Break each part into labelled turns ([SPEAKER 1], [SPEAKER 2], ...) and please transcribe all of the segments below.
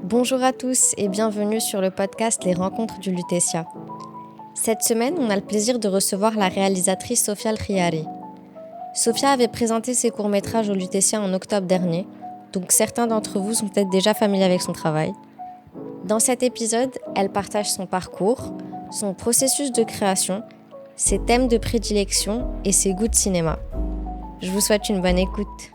[SPEAKER 1] Bonjour à tous et bienvenue sur le podcast Les Rencontres du Lutetia. Cette semaine, on a le plaisir de recevoir la réalisatrice Sofia Alkhiari. Sofia avait présenté ses courts-métrages au Lutetia en octobre dernier, donc certains d'entre vous sont peut-être déjà familiers avec son travail. Dans cet épisode, elle partage son parcours, son processus de création, ses thèmes de prédilection et ses goûts de cinéma. Je vous souhaite une bonne écoute.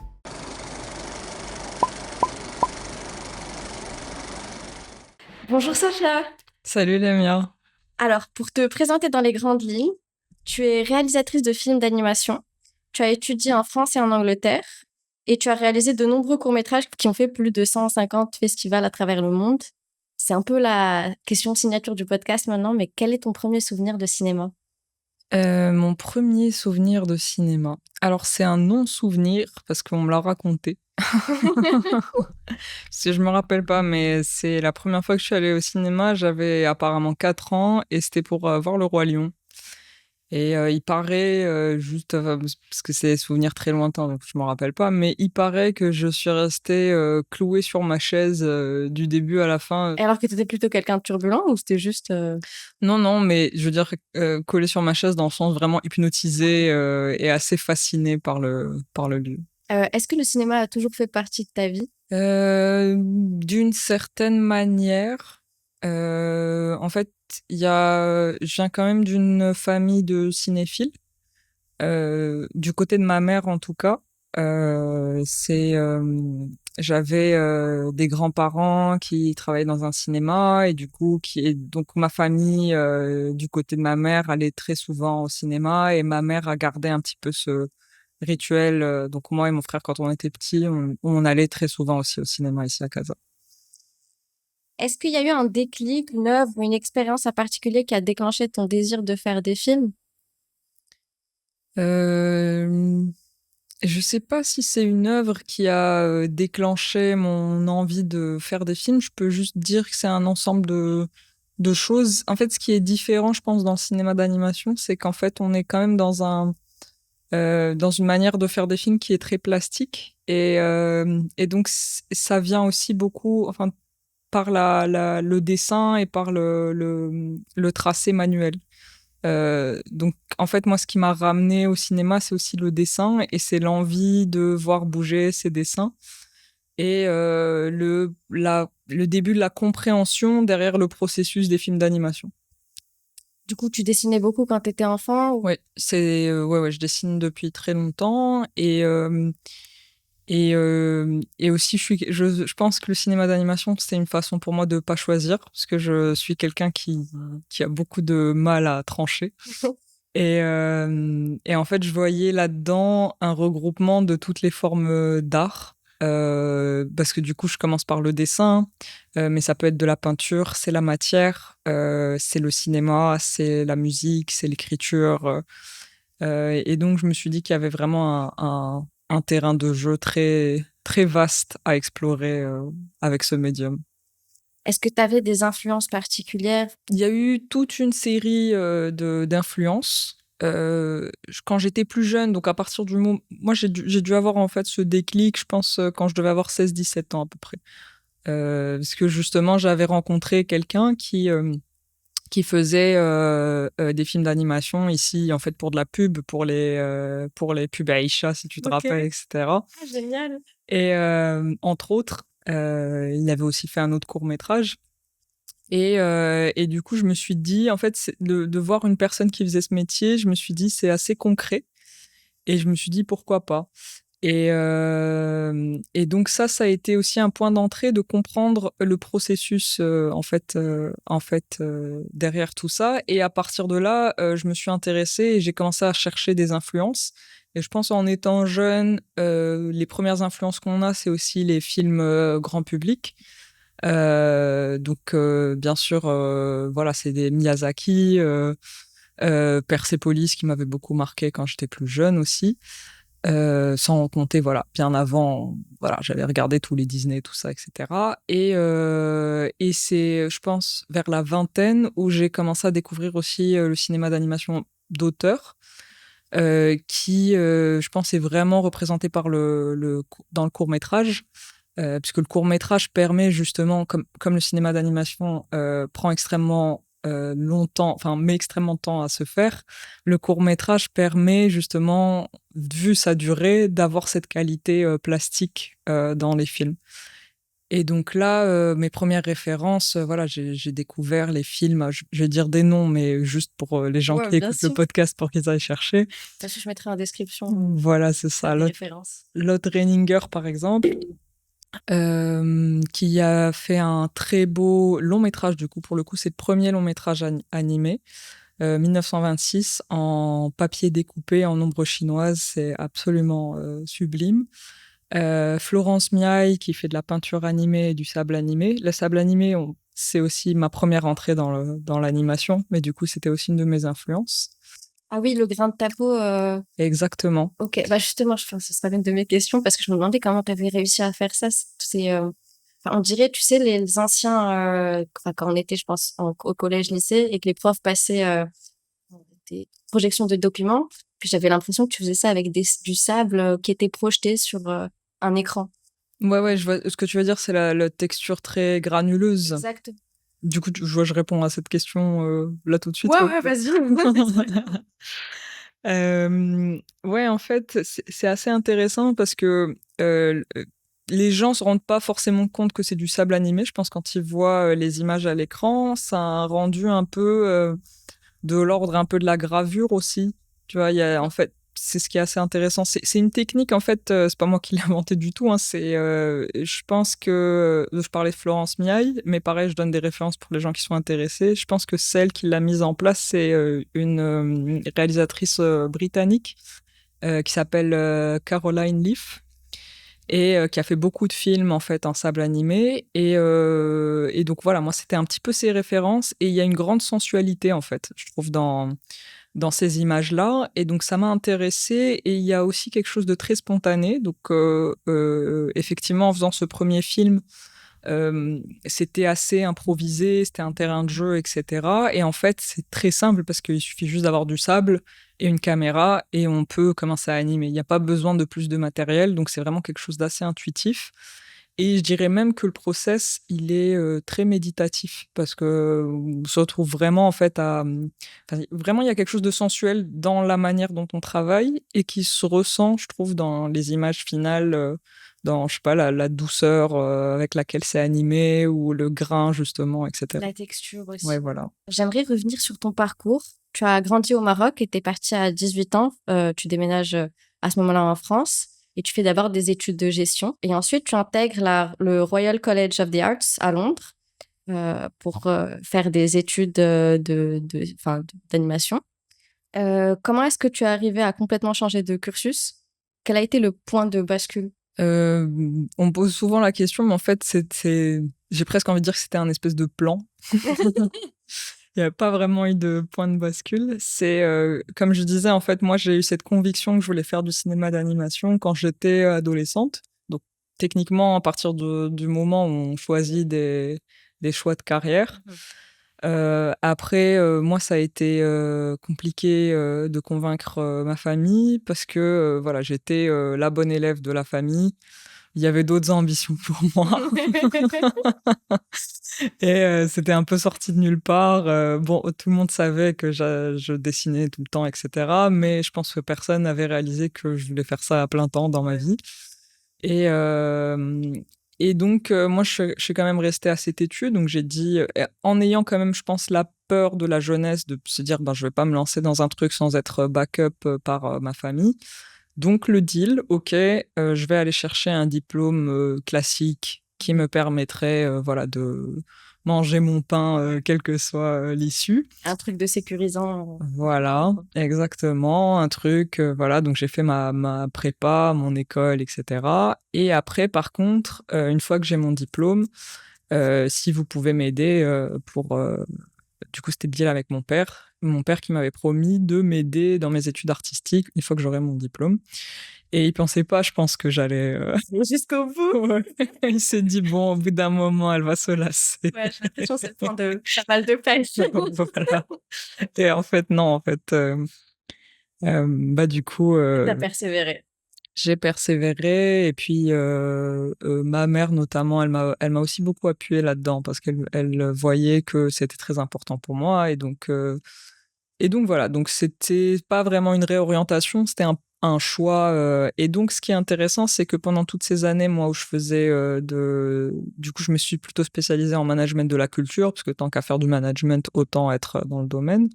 [SPEAKER 1] Bonjour Sofia.
[SPEAKER 2] Salut Lamia.
[SPEAKER 1] Alors, pour te présenter dans les grandes lignes, tu es réalisatrice de films d'animation, tu as étudié en France et en Angleterre, et tu as réalisé de nombreux courts-métrages qui ont fait plus de 150 festivals à travers le monde. C'est un peu la question signature du podcast maintenant, mais quel est ton premier souvenir de cinéma ?
[SPEAKER 2] Mon premier souvenir de cinéma. Alors c'est un non-souvenir parce qu'on me l'a raconté. Si je me rappelle pas, mais c'est la première fois que je suis allée au cinéma, j'avais apparemment 4 ans et c'était pour voir Le Roi Lion. Et il paraît, parce que c'est des souvenirs très lointains, donc je m'en rappelle pas, mais il paraît que je suis restée clouée sur ma chaise du début à la fin.
[SPEAKER 1] Et alors que tu étais plutôt quelqu'un de turbulent ou c'était juste...
[SPEAKER 2] Non, mais je veux dire collée sur ma chaise dans le sens vraiment hypnotisée et assez fascinée par le lieu.
[SPEAKER 1] Est-ce que le cinéma a toujours fait partie de ta vie ?
[SPEAKER 2] D'une certaine manière, en fait, je viens quand même d'une famille de cinéphiles. Du côté de ma mère, en tout cas, j'avais des grands-parents qui travaillaient dans un cinéma et du coup, donc ma famille, du côté de ma mère, allait très souvent au cinéma et ma mère a gardé un petit peu ce rituel. Donc moi et mon frère, quand on était petits, on allait très souvent aussi au cinéma ici à Casa.
[SPEAKER 1] Est-ce qu'il y a eu un déclic, une œuvre ou une expérience en particulier qui a déclenché ton désir de faire des films ?
[SPEAKER 2] Je sais pas si c'est une œuvre qui a déclenché mon envie de faire des films. Je peux juste dire que c'est un ensemble de choses. En fait, ce qui est différent, je pense, dans le cinéma d'animation, c'est qu'en fait, on est quand même dans une manière de faire des films qui est très plastique. Et donc, ça vient aussi beaucoup, enfin, par le dessin et par le tracé manuel. Donc, en fait, moi, ce qui m'a ramené au cinéma, c'est aussi le dessin et c'est l'envie de voir bouger ces dessins et le début de la compréhension derrière le processus des films d'animation.
[SPEAKER 1] Du coup, tu dessinais beaucoup quand tu étais enfant ou...
[SPEAKER 2] Ouais, ouais, je dessine depuis très longtemps et aussi je pense que le cinéma d'animation, c'est une façon pour moi de pas choisir parce que je suis quelqu'un qui a beaucoup de mal à trancher. Et en fait, je voyais là-dedans un regroupement de toutes les formes d'art. Parce que du coup, je commence par le dessin, mais ça peut être de la peinture, c'est la matière, c'est le cinéma, c'est la musique, c'est l'écriture. Et donc, je me suis dit qu'il y avait vraiment un terrain de jeu très, très vaste à explorer avec ce médium.
[SPEAKER 1] Est-ce que tu avais des influences particulières ?
[SPEAKER 2] Il y a eu toute une série d'influences. Quand j'étais plus jeune, donc à partir du moment... Moi, j'ai dû avoir en fait ce déclic, je pense, quand je devais avoir 16-17 ans à peu près. Parce que justement, j'avais rencontré quelqu'un qui faisait des films d'animation ici, en fait, pour de la pub, pour les pubs Aïcha, si tu te rappelles, etc.
[SPEAKER 1] Ah, génial.
[SPEAKER 2] Et entre autres, il avait aussi fait un autre court-métrage. Et du coup, je me suis dit, en fait, de voir une personne qui faisait ce métier, je me suis dit, c'est assez concret. Et je me suis dit, pourquoi pas. Et donc ça a été aussi un point d'entrée de comprendre le processus, derrière tout ça. Et à partir de là, je me suis intéressée et j'ai commencé à chercher des influences. Et je pense en étant jeune, les premières influences qu'on a, c'est aussi les films grand public. Donc bien sûr, voilà, c'est des Miyazaki, Persepolis qui m'avait beaucoup marqué quand j'étais plus jeune aussi. Sans compter, voilà, bien avant, voilà, j'avais regardé tous les Disney, tout ça, etc. Et c'est, je pense, vers la vingtaine où j'ai commencé à découvrir aussi le cinéma d'animation d'auteur, qui, je pense, est vraiment représenté dans le court-métrage. puisque le court-métrage permet justement, comme le cinéma d'animation prend extrêmement longtemps, enfin met extrêmement de temps à se faire, le court-métrage permet justement, vu sa durée, d'avoir cette qualité plastique dans les films. Et donc là, mes premières références, voilà, j'ai découvert les films, je vais dire des noms, mais juste pour les gens
[SPEAKER 1] Ouais,
[SPEAKER 2] qui
[SPEAKER 1] bien
[SPEAKER 2] écoutent le
[SPEAKER 1] sûr.
[SPEAKER 2] podcast pour qu'ils aillent chercher.
[SPEAKER 1] Bien sûr, je mettrai en description
[SPEAKER 2] Voilà, c'est ça.
[SPEAKER 1] les références.
[SPEAKER 2] Lotte Reininger, par exemple, qui a fait un très beau long métrage, du coup, pour le coup, c'est le premier long métrage animé, 1926, en papier découpé en ombre chinoise, c'est absolument sublime. Florence Miaille, qui fait de la peinture animée et du sable animé. Le sable animé, c'est aussi ma première entrée dans l'animation, mais du coup, c'était aussi une de mes influences.
[SPEAKER 1] Ah oui, le grain de ta peau.
[SPEAKER 2] Exactement.
[SPEAKER 1] Ok, bah justement, ce sera l'une de mes questions parce que je me demandais comment tu avais réussi à faire ça. On dirait, tu sais, les anciens, quand on était, je pense, au collège, lycée, et que les profs passaient des projections de documents, puis j'avais l'impression que tu faisais ça avec du sable qui était projeté sur un écran.
[SPEAKER 2] Ouais, je vois ce que tu veux dire, c'est la texture très granuleuse.
[SPEAKER 1] Exact.
[SPEAKER 2] Du coup, je vois, je réponds à cette question là tout de suite.
[SPEAKER 1] Ouais, vas-y.
[SPEAKER 2] Ouais, en fait, c'est assez intéressant parce que les gens se rendent pas forcément compte que c'est du sable animé. Je pense quand ils voient les images à l'écran, ça a un rendu un peu de l'ordre un peu de la gravure aussi. Tu vois, il y a en fait, c'est ce qui est assez intéressant. C'est une technique en fait. C'est pas moi qui l'ai inventé du tout. Hein, je pense que je parlais de Florence Miaille, mais pareil, je donne des références pour les gens qui sont intéressés. Je pense que celle qui l'a mise en place, c'est une réalisatrice britannique qui s'appelle Caroline Leaf et qui a fait beaucoup de films en fait en sable animé et donc voilà, moi c'était un petit peu ses références et il y a une grande sensualité en fait, je trouve dans ces images-là et donc ça m'a intéressée et il y a aussi quelque chose de très spontané donc effectivement en faisant ce premier film c'était assez improvisé, c'était un terrain de jeu, etc. Et en fait, c'est très simple parce qu'il suffit juste d'avoir du sable et une caméra et on peut commencer à animer. Il n'y a pas besoin de plus de matériel, donc c'est vraiment quelque chose d'assez intuitif. Et je dirais même que le process, il est très méditatif parce que on se retrouve vraiment en fait vraiment il y a quelque chose de sensuel dans la manière dont on travaille et qui se ressent, je trouve, dans les images finales, dans je sais pas la douceur avec laquelle c'est animé ou le grain justement, etc.
[SPEAKER 1] La texture aussi.
[SPEAKER 2] Ouais, voilà.
[SPEAKER 1] J'aimerais revenir sur ton parcours. Tu as grandi au Maroc et tu es parti à 18 ans. Tu déménages à ce moment-là en France et tu fais d'abord des études de gestion. Et ensuite, tu intègres le Royal College of the Arts à Londres pour faire des études d'animation. Comment est-ce que tu es arrivé à complètement changer de cursus? Quel a été le point de bascule?
[SPEAKER 2] On me pose souvent la question, mais en fait, j'ai presque envie de dire que c'était un espèce de plan. Il n'y a pas vraiment eu de point de bascule. C'est comme je disais, en fait, moi, j'ai eu cette conviction que je voulais faire du cinéma d'animation quand j'étais adolescente. Donc, techniquement, à partir du moment où on choisit des choix de carrière. Après, moi, ça a été compliqué de convaincre ma famille parce que voilà, j'étais la bonne élève de la famille. Il y avait d'autres ambitions pour moi. Et c'était un peu sorti de nulle part. Bon, tout le monde savait que je dessinais tout le temps, etc. Mais je pense que personne n'avait réalisé que je voulais faire ça à plein temps dans ma vie. Et, et donc, moi, je suis quand même restée assez têtue. Donc, j'ai dit, en ayant quand même, je pense, la peur de la jeunesse, de se dire, ben, je vais pas me lancer dans un truc sans être backup par ma famille. Donc, le deal, ok, je vais aller chercher un diplôme classique qui me permettrait, voilà, de manger mon pain, quelle que soit l'issue.
[SPEAKER 1] Un truc de sécurisant.
[SPEAKER 2] Voilà, exactement, un truc, voilà, donc j'ai fait ma prépa, mon école, etc. Et après, par contre, une fois que j'ai mon diplôme, si vous pouvez m'aider du coup, c'était le deal avec mon père qui m'avait promis de m'aider dans mes études artistiques une fois que j'aurais mon diplôme. Et il pensait pas, je pense, que j'allais
[SPEAKER 1] Jusqu'au bout.
[SPEAKER 2] Ouais. Il s'est dit, bon, au bout d'un moment, elle va se lasser.
[SPEAKER 1] Ouais, j'ai l'impression que c'est le point de cheval de pêche.
[SPEAKER 2] Voilà. Et en fait, non, en fait, bah, du coup,
[SPEAKER 1] T'as persévéré.
[SPEAKER 2] J'ai persévéré et puis ma mère notamment, elle m'a aussi beaucoup appuyée là-dedans parce qu'elle voyait que c'était très important pour moi et donc voilà, donc c'était pas vraiment une réorientation, c'était un choix, et donc ce qui est intéressant, c'est que pendant toutes ces années, moi, où je faisais, du coup, je me suis plutôt spécialisée en management de la culture parce que tant qu'à faire du management, autant être dans le domaine.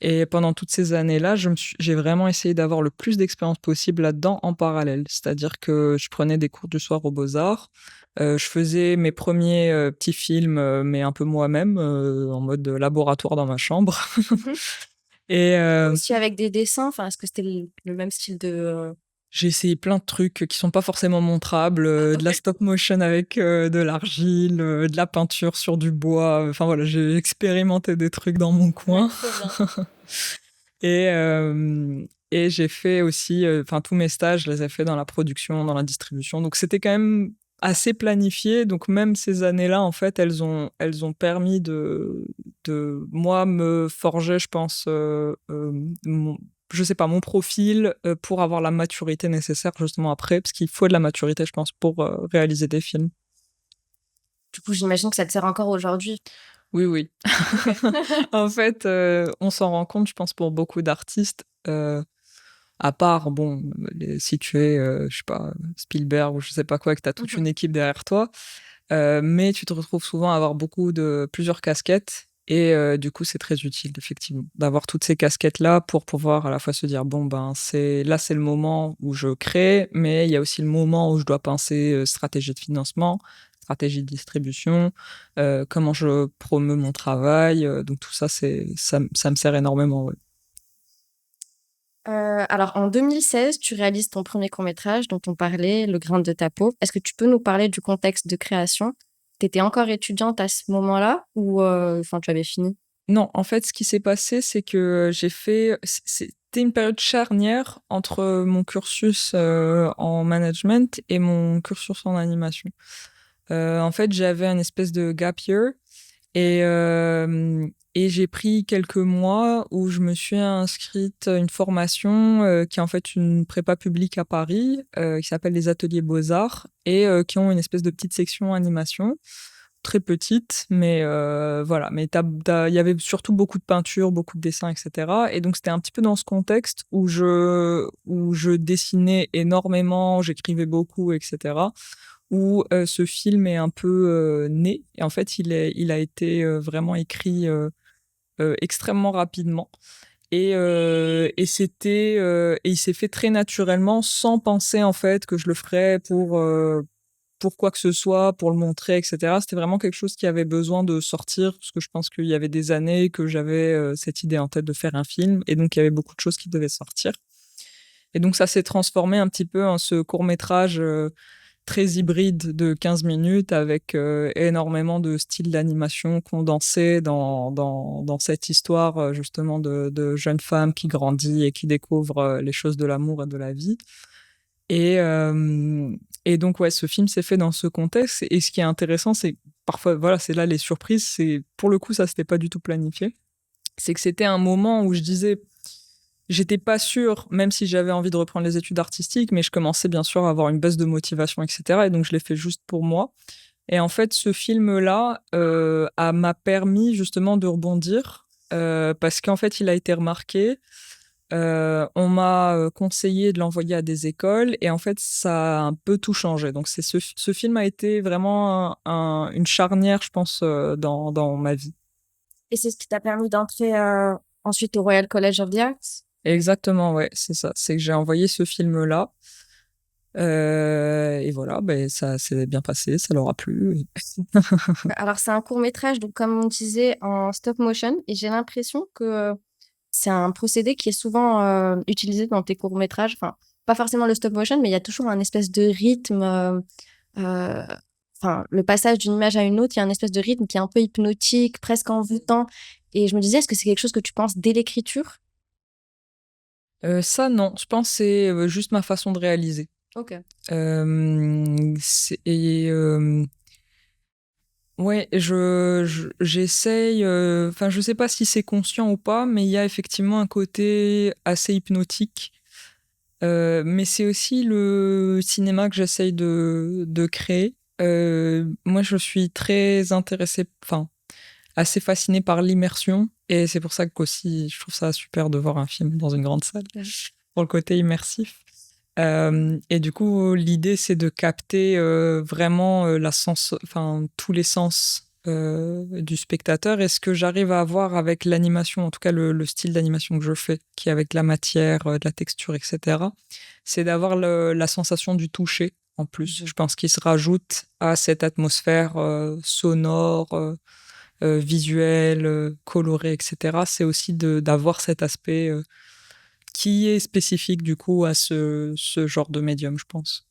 [SPEAKER 2] Et pendant toutes ces années-là, j'ai vraiment essayé d'avoir le plus d'expérience possible là-dedans en parallèle. C'est-à-dire que je prenais des cours du soir aux Beaux-Arts, je faisais mes premiers petits films, mais un peu moi-même, en mode laboratoire dans ma chambre.
[SPEAKER 1] Mhm.
[SPEAKER 2] Et
[SPEAKER 1] Aussi avec des dessins, enfin, est-ce que c'était le même style de...
[SPEAKER 2] j'ai essayé plein de trucs qui sont pas forcément montrables, de la stop motion avec de l'argile, de la peinture sur du bois. Enfin voilà, j'ai expérimenté des trucs dans mon coin.
[SPEAKER 1] Trop bien.
[SPEAKER 2] Et, et j'ai fait aussi, enfin tous mes stages, je les ai fait dans la production, dans la distribution. Donc c'était quand même assez planifié. Donc même ces années-là, en fait, elles ont permis de moi me forger, je pense, je sais pas, mon profil pour avoir la maturité nécessaire justement après, parce qu'il faut de la maturité, je pense, pour réaliser des films.
[SPEAKER 1] Du coup, j'imagine que ça te sert encore aujourd'hui.
[SPEAKER 2] Oui, oui.
[SPEAKER 1] Ok.
[SPEAKER 2] En fait, on s'en rend compte, je pense, pour beaucoup d'artistes. À part, bon, si tu es, je sais pas, Spielberg ou je sais pas quoi, que tu as toute une équipe derrière toi, mais tu te retrouves souvent à avoir plusieurs casquettes et du coup, c'est très utile, effectivement, d'avoir toutes ces casquettes-là pour pouvoir à la fois se dire, bon, ben, c'est le moment où je crée, mais il y a aussi le moment où je dois penser stratégie de financement, stratégie de distribution, comment je promeux mon travail. Donc tout ça, ça me sert énormément, ouais.
[SPEAKER 1] Alors, en 2016, tu réalises ton premier court-métrage dont on parlait, Le grain de ta peau. Est-ce que tu peux nous parler du contexte de création? Tu étais encore étudiante à ce moment-là ou enfin, tu avais fini?
[SPEAKER 2] Non, en fait, ce qui s'est passé, c'est que c'était une période charnière entre mon cursus en management et mon cursus en animation. En fait, j'avais un espèce de gap year et, et j'ai pris quelques mois où je me suis inscrite à une formation qui est en fait une prépa publique à Paris, qui s'appelle les Ateliers Beaux-Arts et qui ont une espèce de petite section animation très petite, mais voilà. Mais il y avait surtout beaucoup de peinture, beaucoup de dessins, etc. Et donc c'était un petit peu dans ce contexte où je dessinais énormément, j'écrivais beaucoup, etc. Où ce film est un peu né. Et en fait, il a été vraiment écrit extrêmement rapidement. Et il s'est fait très naturellement, sans penser en fait que je le ferais pour quoi que ce soit, pour le montrer, etc. C'était vraiment quelque chose qui avait besoin de sortir, parce que je pense qu'il y avait des années que j'avais cette idée en tête de faire un film, et donc il y avait beaucoup de choses qui devaient sortir. Et donc ça s'est transformé un petit peu en ce court-métrage très hybride de 15 minutes avec énormément de styles d'animation condensés dans cette histoire justement de jeune femme qui grandit et qui découvre les choses de l'amour et de la vie. Et, euh, et donc, ouais, ce film s'est fait dans ce contexte. Et ce qui est intéressant, c'est parfois, voilà, c'est là les surprises. C'est, pour le coup, ça, c'était pas du tout planifié. C'est que c'était un moment où je disais, j'étais pas sûre, même si j'avais envie de reprendre les études artistiques, mais je commençais bien sûr à avoir une baisse de motivation, etc. Et donc, je l'ai fait juste pour moi. Et en fait, ce film-là m'a permis justement de rebondir parce qu'en fait, il a été remarqué. On m'a conseillé de l'envoyer à des écoles et en fait, ça a un peu tout changé. Donc, ce film a été vraiment une charnière, je pense, dans ma vie.
[SPEAKER 1] Et c'est ce qui t'a permis d'entrer ensuite au Royal College of the Arts?
[SPEAKER 2] Exactement, ouais, c'est ça. C'est que j'ai envoyé ce film-là. Et voilà, ben, ça s'est bien passé, ça leur a plu.
[SPEAKER 1] Alors, c'est un court-métrage, donc comme on disait, en stop motion. Et j'ai l'impression que c'est un procédé qui est souvent utilisé dans tes courts-métrages. Enfin, pas forcément le stop motion, mais il y a toujours un espèce de rythme. Euh, Enfin, le passage d'une image à une autre, il y a un espèce de rythme qui est un peu hypnotique, presque envoûtant. Et je me disais, est-ce que c'est quelque chose que tu penses dès l'écriture?
[SPEAKER 2] Ça, non, je pense que c'est juste ma façon de réaliser.
[SPEAKER 1] Ok.
[SPEAKER 2] Et ouais, j'essaye. Enfin, je sais pas si c'est conscient ou pas, mais il y a effectivement un côté assez hypnotique Mais c'est aussi le cinéma que j'essaye de créer. Moi, je suis très intéressée, enfin, assez fascinée par l'immersion. Et c'est pour ça qu'aussi, je trouve ça super de voir un film dans une grande salle, pour le côté immersif. Et du coup, l'idée, c'est de capter vraiment tous les sens du spectateur. Et ce que j'arrive à avoir avec l'animation, en tout cas le style d'animation que je fais, qui est avec la matière, de la texture, etc., c'est d'avoir la sensation du toucher en plus. Je pense qu'il se rajoute à cette atmosphère sonore, visuelle, colorée, etc. C'est aussi d'avoir cet aspect qui est spécifique du coup à ce genre de médium, je pense.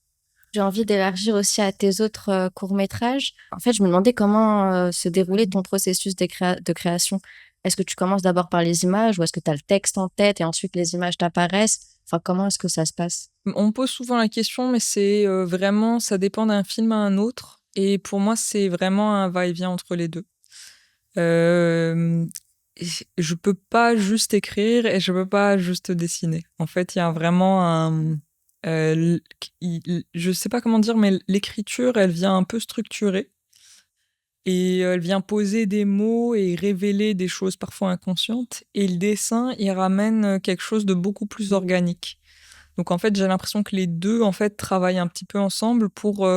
[SPEAKER 1] J'ai envie d'élargir aussi à tes autres courts-métrages. En fait, je me demandais comment se déroulait ton processus de création. Est-ce que tu commences d'abord par les images ou est-ce que tu as le texte en tête et ensuite les images t'apparaissent? Enfin, comment est-ce que ça se passe?
[SPEAKER 2] On me pose souvent la question, mais c'est vraiment, ça dépend d'un film à un autre. Et pour moi, c'est vraiment un va-et-vient entre les deux. Euh, je peux pas juste écrire et je peux pas juste dessiner. En fait, il y a vraiment je sais pas comment dire, mais l'écriture, elle vient un peu structurer et elle vient poser des mots et révéler des choses parfois inconscientes. Et le dessin, il ramène quelque chose de beaucoup plus organique. Donc en fait, j'ai l'impression que les deux en fait travaillent un petit peu ensemble pour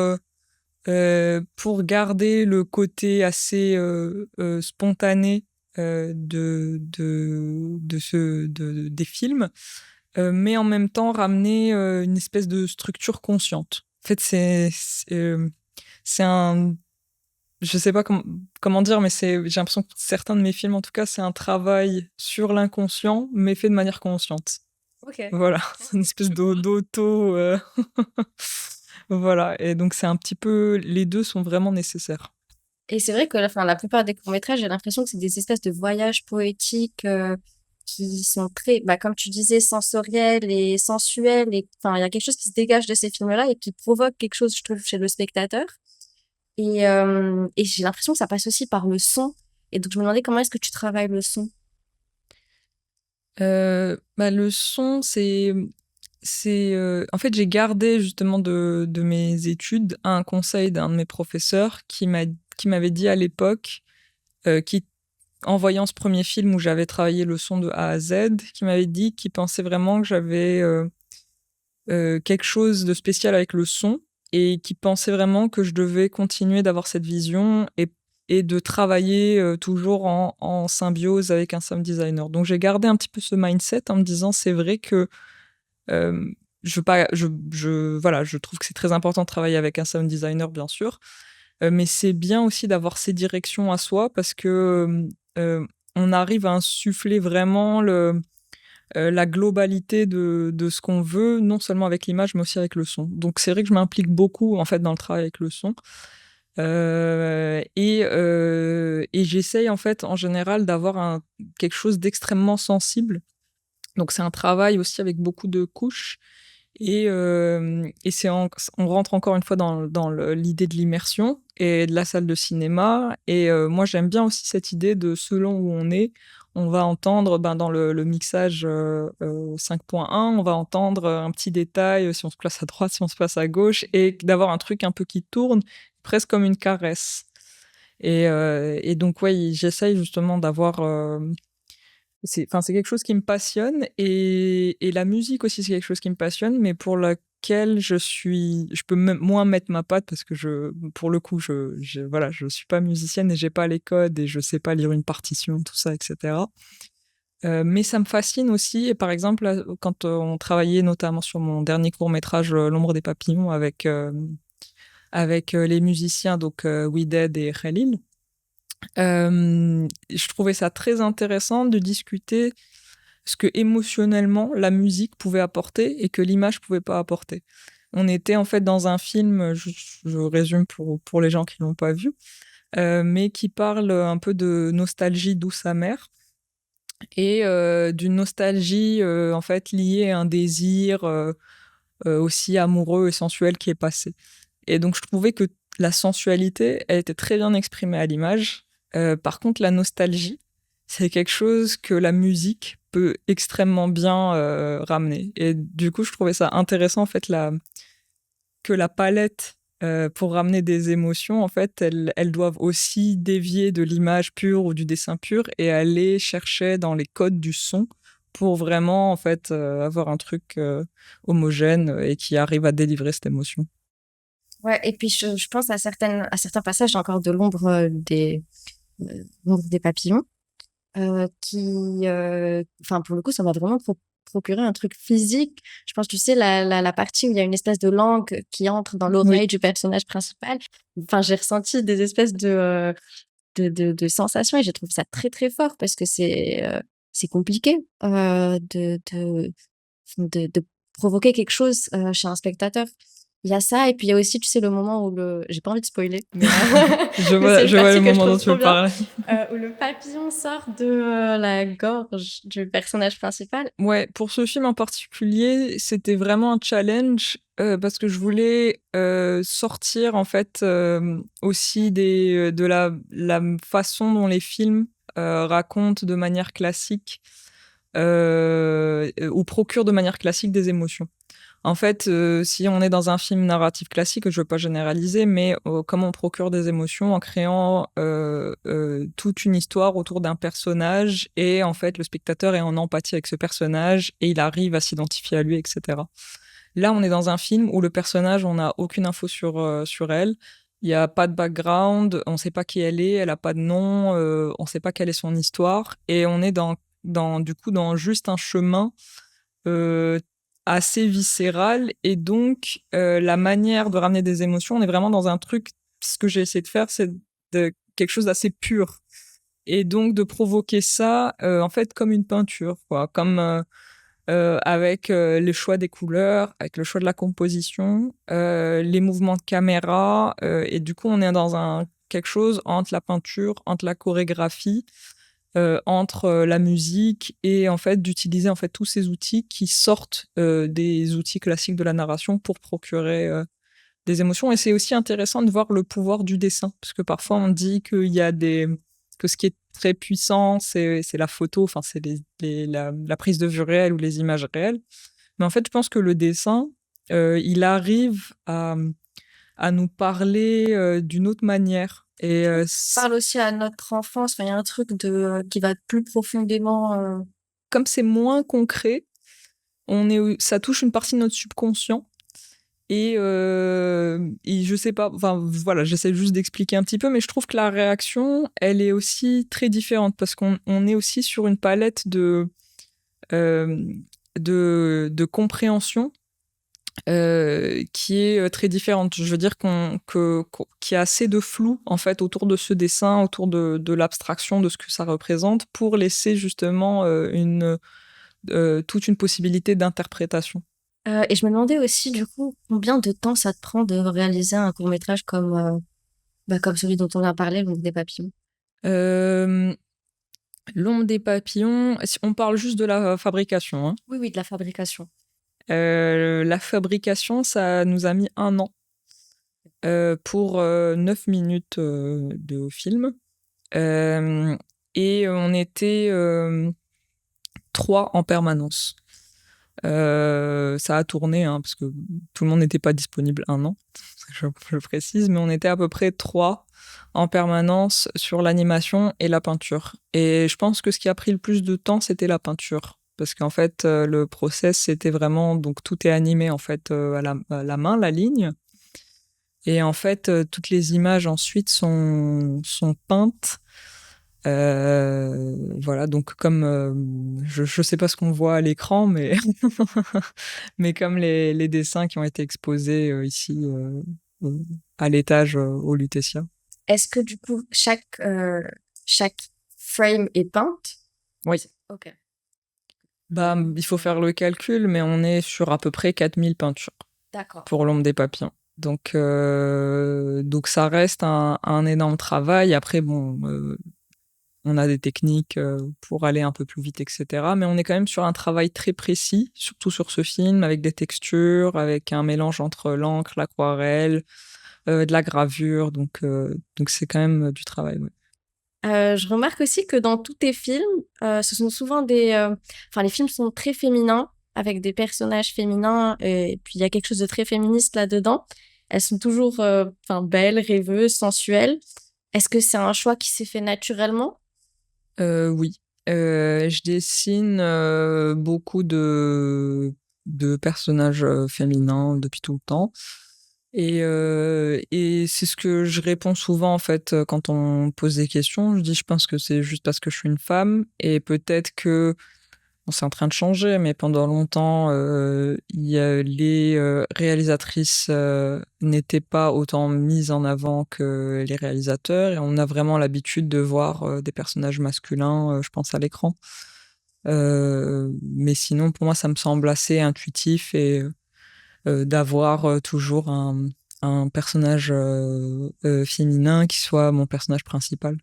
[SPEAKER 2] garder le côté assez spontané des films, mais en même temps ramener une espèce de structure consciente. En fait, c'est un, je sais pas comment dire, mais j'ai l'impression que certains de mes films, en tout cas, c'est un travail sur l'inconscient, mais fait de manière consciente.
[SPEAKER 1] Ok.
[SPEAKER 2] Voilà, c'est une espèce d'auto. Voilà, et donc c'est un petit peu, les deux sont vraiment nécessaires.
[SPEAKER 1] Et c'est vrai que enfin, la plupart des courts-métrages, j'ai l'impression que c'est des espèces de voyages poétiques qui sont très, bah, comme tu disais, sensoriels et sensuels. Et enfin, il y a quelque chose qui se dégage de ces films-là et qui provoque quelque chose, je trouve, chez le spectateur. Et j'ai l'impression que ça passe aussi par le son. Et donc, je me demandais comment est-ce que tu travailles le son.
[SPEAKER 2] Le son, en fait, j'ai gardé justement de mes études un conseil d'un de mes professeurs qui m'avait dit à l'époque, en voyant ce premier film où j'avais travaillé le son de A à Z, qui m'avait dit qu'il pensait vraiment que j'avais quelque chose de spécial avec le son et qui pensait vraiment que je devais continuer d'avoir cette vision et de travailler toujours en symbiose avec un sound designer. Donc j'ai gardé un petit peu ce mindset en me disant c'est vrai que euh, voilà, je trouve que c'est très important de travailler avec un sound designer bien sûr, mais c'est bien aussi d'avoir ces directions à soi parce que on arrive à insuffler vraiment la globalité de ce qu'on veut, non seulement avec l'image, mais aussi avec le son. Donc c'est vrai que je m'implique beaucoup en fait dans le travail avec le son. Et j'essaye en fait en général d'avoir quelque chose d'extrêmement sensible. Donc c'est un travail aussi avec beaucoup de couches. Et on rentre encore une fois dans l'idée de l'immersion et de la salle de cinéma. Et moi, j'aime bien aussi cette idée de selon où on va entendre dans le mixage 5.1, on va entendre un petit détail si on se place à droite, si on se place à gauche, et d'avoir un truc un peu qui tourne, presque comme une caresse. Et donc, ouais, j'essaye justement d'avoir c'est quelque chose qui me passionne et la musique aussi, c'est quelque chose qui me passionne, mais pour laquelle je peux même moins mettre ma patte parce que pour le coup, voilà, je suis pas musicienne et j'ai pas les codes et je sais pas lire une partition, tout ça, etc. Mais ça me fascine aussi. Et par exemple, là, quand on travaillait notamment sur mon dernier court-métrage, L'ombre des papillons, avec les musiciens, donc Wided et Khalil, je trouvais ça très intéressant de discuter ce que émotionnellement la musique pouvait apporter et que l'image pouvait pas apporter. On était en fait dans un film, je résume pour les gens qui l'ont pas vu, mais qui parle un peu de nostalgie douce amère et d'une nostalgie en fait liée à un désir aussi amoureux et sensuel qui est passé. Et donc je trouvais que la sensualité, elle était très bien exprimée à l'image. Par contre, la nostalgie, c'est quelque chose que la musique peut extrêmement bien ramener. Et du coup, je trouvais ça intéressant, en fait, que la palette pour ramener des émotions, en fait, elles doivent aussi dévier de l'image pure ou du dessin pur et aller chercher dans les codes du son pour vraiment, en fait, avoir un truc homogène et qui arrive à délivrer cette émotion.
[SPEAKER 1] Ouais, et puis je pense à certains passages encore de l'ombre des papillons, enfin, pour le coup, ça m'a vraiment procuré un truc physique. Je pense, tu sais, la partie où il y a une espèce de langue qui entre dans l'oreille du personnage principal. Enfin, j'ai ressenti des espèces de sensations et j'ai trouvé ça très, très fort parce que c'est compliqué, de provoquer quelque chose, chez un spectateur. Il y a ça et puis il y a aussi, tu sais, le moment où j'ai pas envie de spoiler, mais
[SPEAKER 2] je vois le moment dont tu veux parler.
[SPEAKER 1] Où le papillon sort de la gorge du personnage principal.
[SPEAKER 2] Ouais, pour ce film en particulier, c'était vraiment un challenge parce que je voulais sortir en fait aussi de la façon dont les films racontent de manière classique ou procurent de manière classique des émotions. En fait, si on est dans un film narratif classique, je veux pas généraliser, mais comment on procure des émotions en créant toute une histoire autour d'un personnage et en fait le spectateur est en empathie avec ce personnage et il arrive à s'identifier à lui, etc. Là, on est dans un film où le personnage, on n'a aucune info sur elle. Il n'y a pas de background, on ne sait pas qui elle est, elle n'a pas de nom, on ne sait pas quelle est son histoire et on est du coup dans juste un chemin euh, assez viscéral et donc la manière de ramener des émotions, on est vraiment dans un truc, ce que j'ai essayé de faire, c'est quelque chose d'assez pur et donc de provoquer ça en fait comme une peinture, quoi, comme avec le choix des couleurs, avec le choix de la composition, les mouvements de caméra et du coup on est dans quelque chose entre la peinture, entre la chorégraphie, entre la musique et en fait d'utiliser en fait tous ces outils qui sortent des outils classiques de la narration pour procurer des émotions. Et c'est aussi intéressant de voir le pouvoir du dessin parce que parfois on dit que ce qui est très puissant c'est la photo, enfin c'est la prise de vue réelle ou les images réelles. Mais en fait je pense que le dessin il arrive à nous parler d'une autre manière. Et
[SPEAKER 1] Parle aussi à notre enfance. Enfin, il y a un truc qui va plus profondément.
[SPEAKER 2] Comme c'est moins concret, ça touche une partie de notre subconscient. Et je sais pas, enfin voilà, j'essaie juste d'expliquer un petit peu, mais je trouve que la réaction, elle est aussi très différente parce qu'on est aussi sur une palette euh, de compréhension qui est très différente. Je veux dire qu'il y a assez de flou en fait autour de ce dessin, autour de l'abstraction de ce que ça représente, pour laisser justement toute une possibilité d'interprétation.
[SPEAKER 1] Et je me demandais aussi, du coup, combien de temps ça te prend de réaliser un court-métrage comme celui dont on a parlé, L'ombre des papillons.
[SPEAKER 2] L'ombre des papillons, on parle juste de la fabrication. Hein.
[SPEAKER 1] Oui, oui, de la fabrication.
[SPEAKER 2] La fabrication, ça nous a mis 1 an pour 9 minutes de film. Et on était 3 en permanence. Ça a tourné, hein, parce que tout le monde n'était pas disponible 1 an, je précise, mais on était à peu près 3 en permanence sur l'animation et la peinture. Et je pense que ce qui a pris le plus de temps, c'était la peinture. Parce qu'en fait, le process, c'était vraiment... Donc, tout est animé, en fait, à la main, la ligne. Et en fait, toutes les images, ensuite, sont peintes. Voilà, donc comme je sais pas ce qu'on voit à l'écran, mais mais comme les dessins qui ont été exposés ici à l'étage au Lutetia.
[SPEAKER 1] Est-ce que du coup, chaque frame est peinte?
[SPEAKER 2] Oui.
[SPEAKER 1] Ok.
[SPEAKER 2] Bah, il faut faire le calcul, mais on est sur à peu près 4000 peintures.
[SPEAKER 1] D'accord.
[SPEAKER 2] Pour l'ombre des papillons. Donc ça reste un énorme travail. Après, bon, on a des techniques pour aller un peu plus vite, etc. Mais on est quand même sur un travail très précis, surtout sur ce film, avec des textures, avec un mélange entre l'encre, l'aquarelle, de la gravure. Donc c'est quand même du travail. Ouais.
[SPEAKER 1] Je remarque aussi que dans tous tes films, ce sont souvent enfin, les films sont très féminins, avec des personnages féminins, et puis il y a quelque chose de très féministe là-dedans. Elles sont toujours, enfin, belles, rêveuses, sensuelles. Est-ce que c'est un choix qui s'est fait naturellement?
[SPEAKER 2] Oui. Je dessine beaucoup de personnages féminins depuis tout le temps. Et c'est ce que je réponds souvent, en fait, quand on me pose des questions. Je dis, je pense que c'est juste parce que je suis une femme et peut-être que bon, c'est en train de changer, mais pendant longtemps, les réalisatrices n'étaient pas autant mises en avant que les réalisateurs, et on a vraiment l'habitude de voir des personnages masculins, je pense, à l'écran. Mais sinon, pour moi, ça me semble assez intuitif et d'avoir toujours un personnage féminin qui soit mon personnage principal.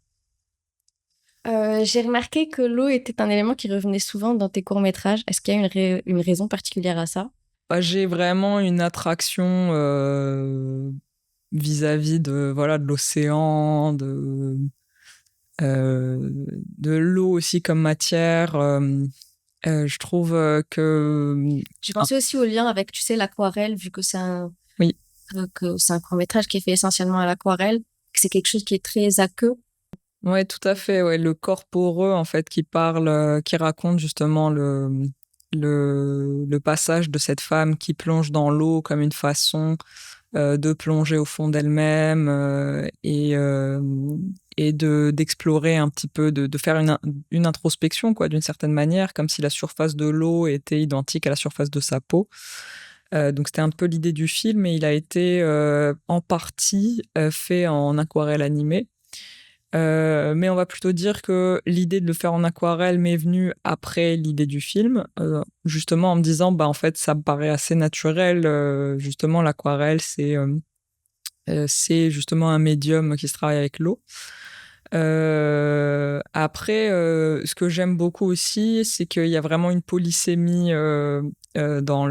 [SPEAKER 1] J'ai remarqué que l'eau était un élément qui revenait souvent dans tes courts-métrages. Est-ce qu'il y a une raison particulière à ça?
[SPEAKER 2] Bah, j'ai vraiment une attraction vis-à-vis de voilà de l'océan, de l'eau aussi comme matière. Je trouve que
[SPEAKER 1] J'ai
[SPEAKER 2] ah,
[SPEAKER 1] pensé aussi au lien avec, tu sais, l'aquarelle, vu
[SPEAKER 2] oui,
[SPEAKER 1] que c'est un court-métrage qui est fait essentiellement à l'aquarelle, que c'est quelque chose qui est très aqueux.
[SPEAKER 2] ouais, tout à fait. Ouais, le corporeux en fait qui parle, qui raconte justement le passage de cette femme qui plonge dans l'eau comme une façon de plonger au fond d'elle-même et d'explorer un petit peu, de faire une introspection, quoi, d'une certaine manière, comme si la surface de l'eau était identique à la surface de sa peau. Donc c'était un peu l'idée du film, et il a été en partie fait en aquarelle animée. Mais on va plutôt dire que l'idée de le faire en aquarelle m'est venue après l'idée du film, justement en me disant, bah en fait ça me paraît assez naturel. Justement l'aquarelle c'est justement un médium qui se travaille avec l'eau. Après, ce que j'aime beaucoup aussi, c'est qu'il y a vraiment une polysémie dans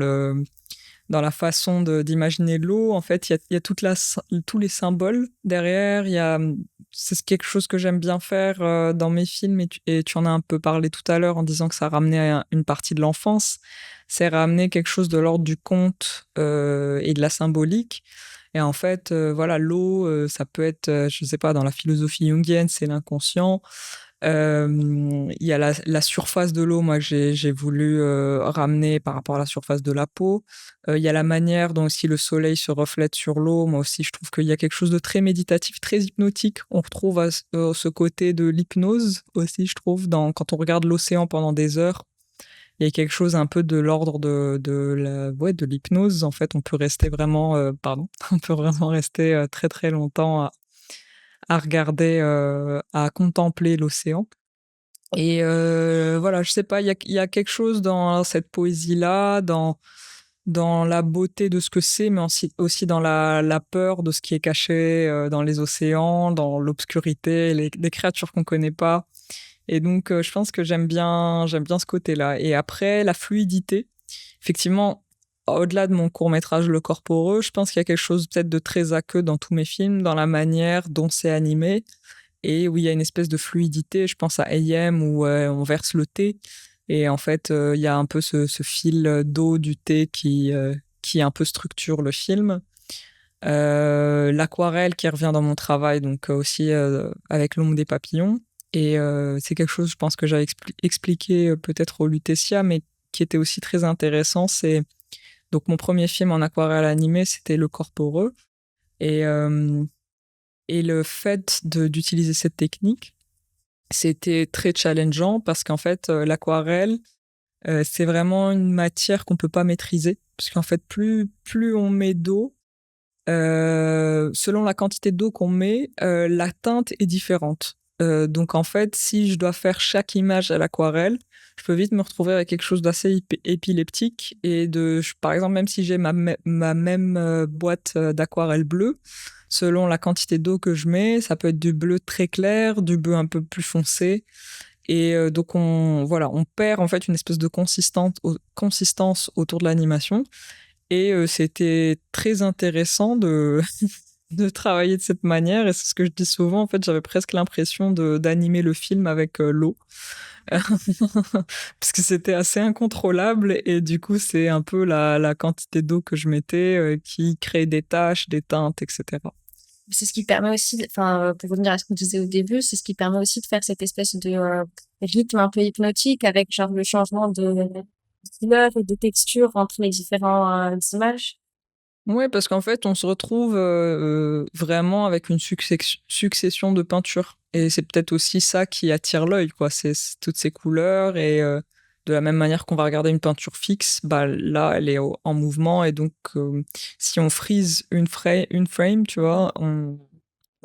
[SPEAKER 2] dans la façon d'imaginer l'eau. En fait, il y a tous les symboles derrière. C'est quelque chose que j'aime bien faire dans mes films, et tu en as un peu parlé tout à l'heure en disant que ça ramenait à une partie de l'enfance. C'est ramener quelque chose de l'ordre du conte et de la symbolique. Et en fait, voilà, l'eau, ça peut être, je sais pas, dans la philosophie jungienne, c'est l'inconscient. Il y a la surface de l'eau, moi, que j'ai voulu ramener par rapport à la surface de la peau. Il y a la manière dont aussi le soleil se reflète sur l'eau. Moi aussi, je trouve qu'il y a quelque chose de très méditatif, très hypnotique. On retrouve ce côté de l'hypnose aussi, je trouve, quand on regarde l'océan pendant des heures. Il y a quelque chose un peu de l'ordre de l'hypnose. En fait, on peut rester vraiment, pardon, on peut vraiment rester très très longtemps à regarder, à contempler l'océan. Et voilà, je sais pas, il y a quelque chose dans cette poésie-là, dans la beauté de ce que c'est, mais aussi dans la peur de ce qui est caché dans les océans, dans l'obscurité, les créatures qu'on connaît pas. Et donc, je pense que j'aime bien ce côté-là. Et après, la fluidité. Effectivement, au-delà de mon court-métrage Le Corporeux, je pense qu'il y a quelque chose peut-être de très aqueux dans tous mes films, dans la manière dont c'est animé, et où il y a une espèce de fluidité. Je pense à AM où on verse le thé, et en fait, il y a un peu ce fil d'eau du thé qui un peu structure le film. L'aquarelle qui revient dans mon travail, donc aussi avec l'ombre des papillons. Et c'est quelque chose, je pense, que j'avais expliqué peut-être au Lutetia, mais qui était aussi très intéressant. C'est donc mon premier film en aquarelle animée, c'était Le Corporeux. Et, euh, et le fait d'utiliser cette technique, c'était très challengeant parce qu'en fait, l'aquarelle, c'est vraiment une matière qu'on peut pas maîtriser. Parce qu'en fait, plus on met d'eau, selon la quantité d'eau qu'on met, la teinte est différente. Donc en fait, si je dois faire chaque image à l'aquarelle, je peux vite me retrouver avec quelque chose d'assez épileptique, et par exemple, même si j'ai ma même boîte d'aquarelle bleue, selon la quantité d'eau que je mets, ça peut être du bleu très clair, du bleu un peu plus foncé. Et donc voilà, on perd en fait une espèce de consistance autour de l'animation. Et c'était très intéressant de travailler de cette manière. Et c'est ce que je dis souvent. En fait, j'avais presque l'impression d'animer le film avec l'eau. Parce que c'était assez incontrôlable. Et du coup, c'est un peu la quantité d'eau que je mettais qui crée des taches, des teintes, etc.
[SPEAKER 1] C'est ce qui permet aussi, enfin, pour revenir à ce qu'on disait au début, c'est ce qui permet aussi de faire cette espèce de rythme un peu hypnotique avec genre le changement de couleur et de texture entre les différentes images.
[SPEAKER 2] Ouais, parce qu'en fait, on se retrouve vraiment avec une succession de peintures. Et c'est peut-être aussi ça qui attire l'œil, quoi. C'est toutes ces couleurs. Et de la même manière qu'on va regarder une peinture fixe, bah là, elle est en mouvement. Et donc, si on freeze une frame, tu vois, on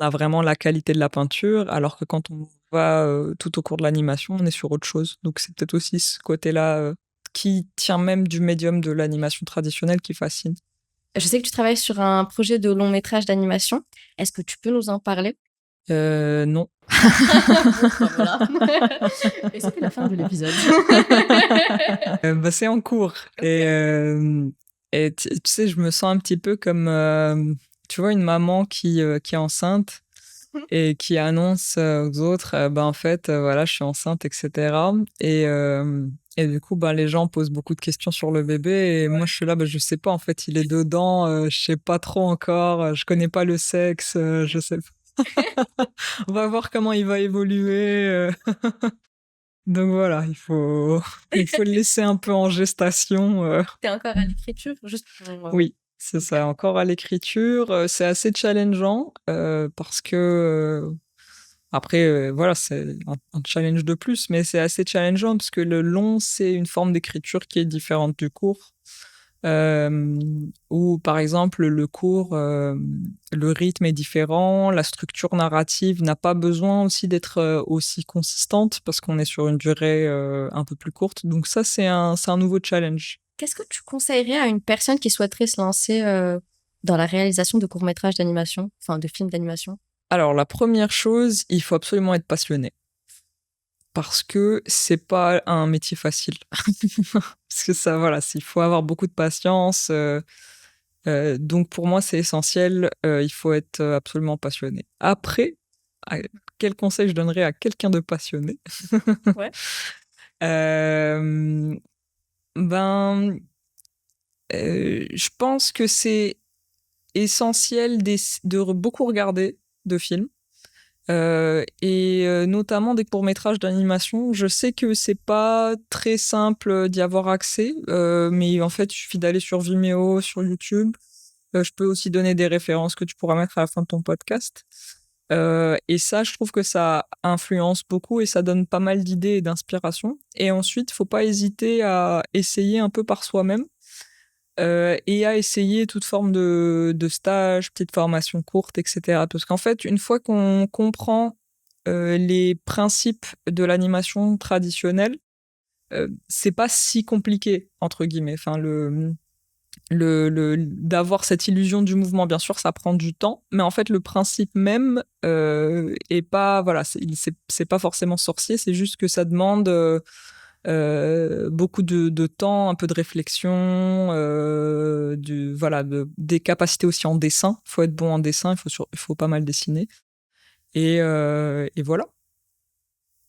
[SPEAKER 2] a vraiment la qualité de la peinture. Alors que quand on va tout au cours de l'animation, on est sur autre chose. Donc, c'est peut-être aussi ce côté-là qui tient même du médium de l'animation traditionnelle qui fascine.
[SPEAKER 1] Je sais que tu travailles sur un projet de long métrage d'animation. Est-ce que tu peux nous en parler?
[SPEAKER 2] Non.
[SPEAKER 1] Voilà. Et c'était la fin de l'épisode.
[SPEAKER 2] Bah, c'est en cours. Et tu sais, je me sens un petit peu comme, tu vois, une maman qui est enceinte et qui annonce aux autres, bah, en fait, voilà, je suis enceinte, etc. Et du coup, bah, les gens posent beaucoup de questions sur le bébé. Et moi, je suis là, bah, je sais pas, en fait, il est dedans, je sais pas trop encore, je connais pas le sexe, je sais pas. On va voir comment il va évoluer. Donc voilà, il faut le laisser un peu en gestation.
[SPEAKER 1] T'es encore à l'écriture, juste pour...
[SPEAKER 2] Oui, c'est ça, encore à l'écriture. C'est assez challengeant parce que après, voilà, c'est un challenge de plus, mais c'est assez challengeant parce que le long, c'est une forme d'écriture qui est différente du court. Où, par exemple, le court, le rythme est différent, la structure narrative n'a pas besoin aussi d'être aussi consistante parce qu'on est sur une durée un peu plus courte. Donc ça, c'est un nouveau challenge.
[SPEAKER 1] Qu'est-ce que tu conseillerais à une personne qui souhaiterait se lancer dans la réalisation de courts-métrages d'animation, enfin de films d'animation?
[SPEAKER 2] Alors, la première chose, il faut absolument être passionné. Parce que c'est pas un métier facile. Parce que ça, voilà, il faut avoir beaucoup de patience. Donc pour moi, c'est essentiel. Il faut être absolument passionné. Après, quel conseil je donnerais à quelqu'un de passionné?
[SPEAKER 1] Ouais.
[SPEAKER 2] Ben, je pense que c'est essentiel de beaucoup regarder de films. Et notamment des courts-métrages d'animation. Je sais que c'est pas très simple d'y avoir accès, mais en fait, il suffit d'aller sur Vimeo, sur YouTube. Je peux aussi donner des références que tu pourras mettre à la fin de ton podcast. Et ça, je trouve que ça influence beaucoup et ça donne pas mal d'idées et d'inspiration. Et ensuite, faut pas hésiter à essayer un peu par soi-même. Et à essayer toute forme de stage, petite formation courte, etc. Parce qu'en fait, une fois qu'on comprend les principes de l'animation traditionnelle, c'est pas si compliqué, entre guillemets. Enfin, d'avoir cette illusion du mouvement, bien sûr, ça prend du temps, mais en fait, le principe même est pas, voilà, c'est pas forcément sorcier, c'est juste que ça demande beaucoup de temps, un peu de réflexion, voilà, des capacités aussi en dessin. Il faut être bon en dessin, il faut pas mal dessiner. Et voilà.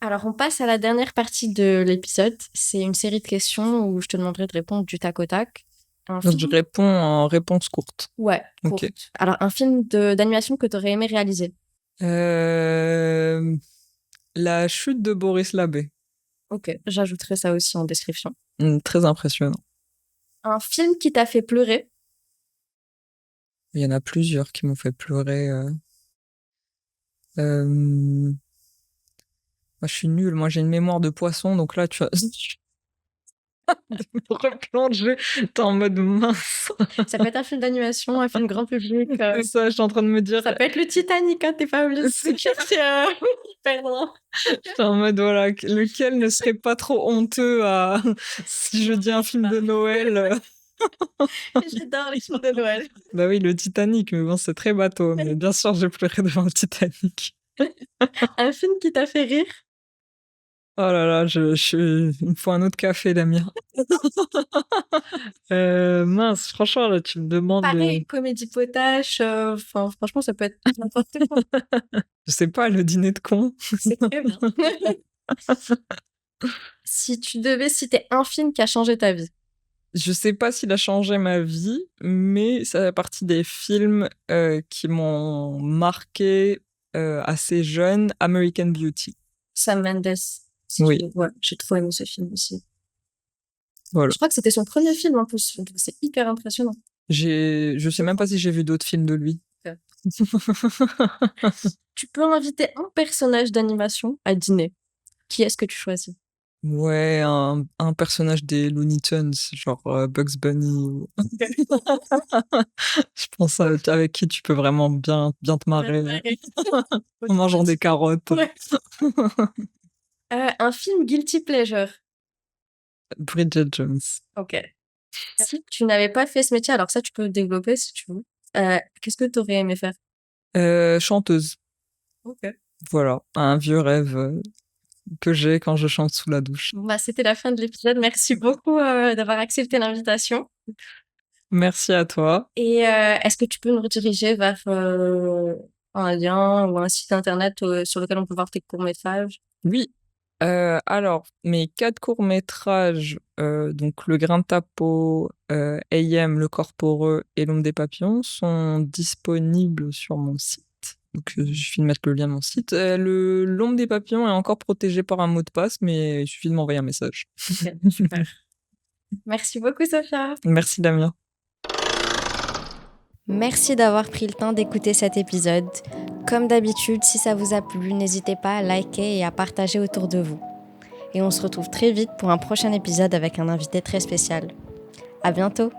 [SPEAKER 1] Alors, on passe à la dernière partie de l'épisode. C'est une série de questions où je te demanderai de répondre du tac au tac.
[SPEAKER 2] Donc, je réponds en réponse courte.
[SPEAKER 1] Ouais, courte. Okay. Alors, un film d'animation que tu aurais aimé réaliser?
[SPEAKER 2] La chute de Boris Labbé.
[SPEAKER 1] Ok, j'ajouterai ça aussi en description.
[SPEAKER 2] Très impressionnant.
[SPEAKER 1] Un film qui t'a fait pleurer?
[SPEAKER 2] Il y en a plusieurs qui m'ont fait pleurer. Moi, je suis nulle. Moi, j'ai une mémoire de poisson, donc là, tu vois... de me replonger, t'es en mode mince.
[SPEAKER 1] Ça peut être un film d'animation, un film grand public.
[SPEAKER 2] C'est ça, je suis en train de me dire.
[SPEAKER 1] Ça peut être le Titanic, hein, t'es pas obligé de hyper loin.
[SPEAKER 2] J'étais en mode, voilà, lequel ne serait pas trop honteux si je dis un film de Noël.
[SPEAKER 1] J'adore les films de Noël.
[SPEAKER 2] Bah oui, le Titanic, mais bon, c'est très bateau. Mais bien sûr, j'ai pleuré devant le Titanic.
[SPEAKER 1] Un film qui t'a fait rire?
[SPEAKER 2] Oh là là, il me faut un autre café, Damien. Mince, franchement, là, tu me demandes.
[SPEAKER 1] Pareil, comédie potache, enfin, franchement, ça peut être n'importe quoi.
[SPEAKER 2] Je sais pas, le dîner de con.
[SPEAKER 1] C'est très bien. Si tu devais citer un film qui a changé ta vie.
[SPEAKER 2] Je sais pas s'il a changé ma vie, mais ça fait partie des films qui m'ont marqué assez jeune. American Beauty.
[SPEAKER 1] Sam Mendes.
[SPEAKER 2] Oui.
[SPEAKER 1] Ouais, j'ai trop aimé ce film aussi.
[SPEAKER 2] Voilà.
[SPEAKER 1] Je crois que c'était son premier film en plus, donc c'est hyper impressionnant.
[SPEAKER 2] Je sais même pas si j'ai vu d'autres films de lui.
[SPEAKER 1] Okay. Tu peux inviter un personnage d'animation à dîner. Qui est-ce que tu choisis?
[SPEAKER 2] Ouais, un personnage des Looney Tunes, genre Bugs Bunny. Je pense avec qui tu peux vraiment bien te marrer en mangeant des carottes.
[SPEAKER 1] Ouais. Un film guilty pleasure.
[SPEAKER 2] Bridget Jones.
[SPEAKER 1] Ok. Si tu n'avais pas fait ce métier, alors ça tu peux développer si tu veux. Qu'est-ce que tu aurais aimé faire?
[SPEAKER 2] Chanteuse.
[SPEAKER 1] Ok.
[SPEAKER 2] Voilà, un vieux rêve que j'ai quand je chante sous la douche.
[SPEAKER 1] Bah, c'était la fin de l'épisode. Merci beaucoup d'avoir accepté l'invitation.
[SPEAKER 2] Merci à toi.
[SPEAKER 1] Et est-ce que tu peux nous rediriger vers un lien ou un site internet sur lequel on peut voir tes courts-métrages?
[SPEAKER 2] Oui. Alors, mes 4 courts-métrages, donc Le Grain de ta peau, AM, Le corps poreux et L'ombre des papillons, sont disponibles sur mon site. Donc, il suffit de mettre le lien de mon site. L'ombre des papillons est encore protégé par un mot de passe, mais il suffit de m'envoyer un message.
[SPEAKER 1] Okay, super. Merci beaucoup, Sophia.
[SPEAKER 2] Merci, Damien.
[SPEAKER 1] Merci d'avoir pris le temps d'écouter cet épisode. Comme d'habitude, si ça vous a plu, n'hésitez pas à liker et à partager autour de vous. Et on se retrouve très vite pour un prochain épisode avec un invité très spécial. À bientôt!